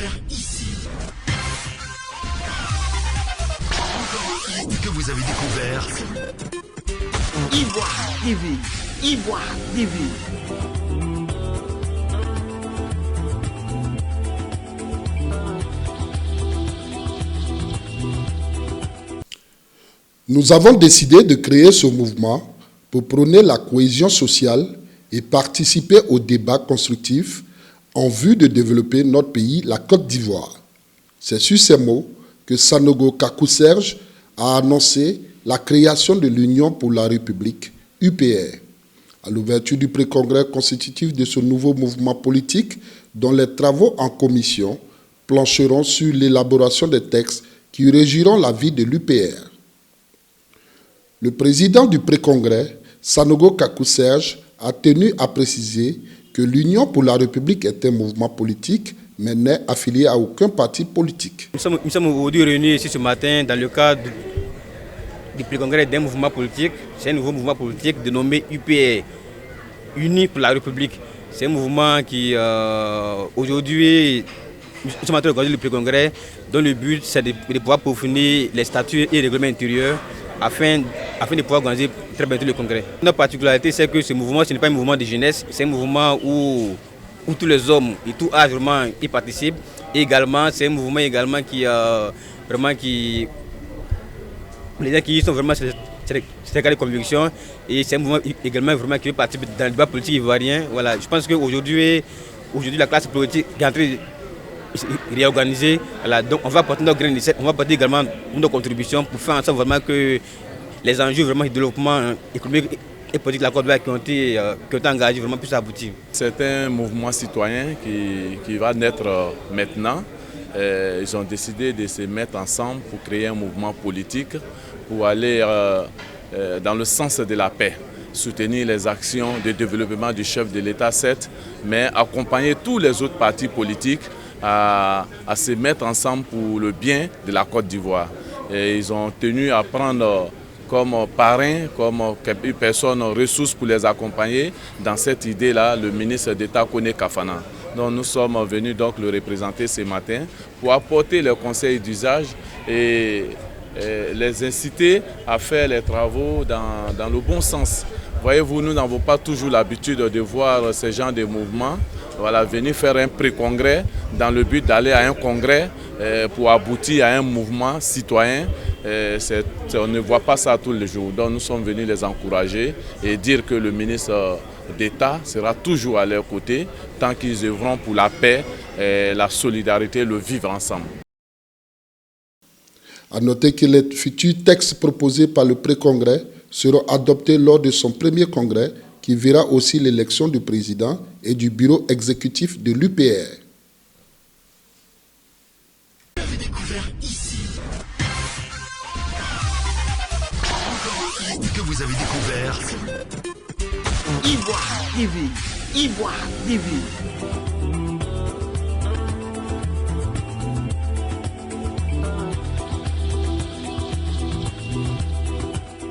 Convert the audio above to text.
découvert ici. Que vous avez découvert Ivoire TV. Ivoire TV. Nous avons décidé de créer ce mouvement pour prôner la cohésion sociale et participer au débat constructif en vue de développer notre pays, la Côte d'Ivoire. C'est sur ces mots que Sanogo Kakou Serge a annoncé la création de l'Union pour la République, UPR. À l'ouverture du pré-congrès constitutif de ce nouveau mouvement politique, dont les travaux en commission plancheront sur l'élaboration des textes qui régiront la vie de l'UPR. Le président du pré-congrès, Sanogo Kakou Serge, a tenu à préciser que l'Union pour la République est un mouvement politique, mais n'est affilié à aucun parti politique. Nous sommes aujourd'hui réunis ici ce matin dans le cadre du pré-congrès d'un mouvement politique. C'est un nouveau mouvement politique dénommé UPR, Unis pour la République. C'est un mouvement qui, aujourd'hui, nous sommes en train d'organiser le pré-congrès, dont le but c'est de pouvoir peaufiner les statuts et règlements intérieurs afin de pouvoir organiser très bientôt le congrès. Notre particularité, c'est que ce mouvement, ce n'est pas un mouvement de jeunesse, c'est un mouvement où tous les hommes et tout âge vraiment y participent. Et également, c'est un mouvement également qui les gens qui y sont vraiment c'est des convictions, et c'est un mouvement également vraiment qui participe dans le débat politique ivoirien. Voilà, je pense qu'aujourd'hui la classe politique est en train de réorganiser. Voilà, donc on va porter notre grain de sel, on va porter également nos contributions pour faire en sorte vraiment que les enjeux vraiment de développement économique et politique de la Côte d'Ivoire qui ont été engagés vraiment puissent aboutir. C'est un mouvement citoyen qui va naître maintenant. Ils ont décidé de se mettre ensemble pour créer un mouvement politique pour aller dans le sens de la paix, soutenir les actions de développement du chef de l'État, certes, mais accompagner tous les autres partis politiques à se mettre ensemble pour le bien de la Côte d'Ivoire. Et ils ont tenu à prendre comme parrain, comme personne ressource pour les accompagner dans cette idée-là, le ministre d'État Kone Kafana. Donc nous sommes venus donc le représenter ce matin pour apporter les conseils d'usage et les inciter à faire les travaux dans le bon sens. Voyez-vous, nous n'avons pas toujours l'habitude de voir ce genre de mouvements. Voilà, venir faire un pré-congrès dans le but d'aller à un congrès pour aboutir à un mouvement citoyen. On ne voit pas ça tous les jours. Donc nous sommes venus les encourager et dire que le ministre d'État sera toujours à leur côté tant qu'ils œuvront pour la paix, la solidarité, le vivre ensemble. À noter que les futurs textes proposés par le pré-congrès seront adoptés lors de son premier congrès qui verra aussi l'élection du président et du bureau exécutif de l'UPR. Vous avez découvert ici. Que vous avez découvert Ivoire TV. Ivoire TV.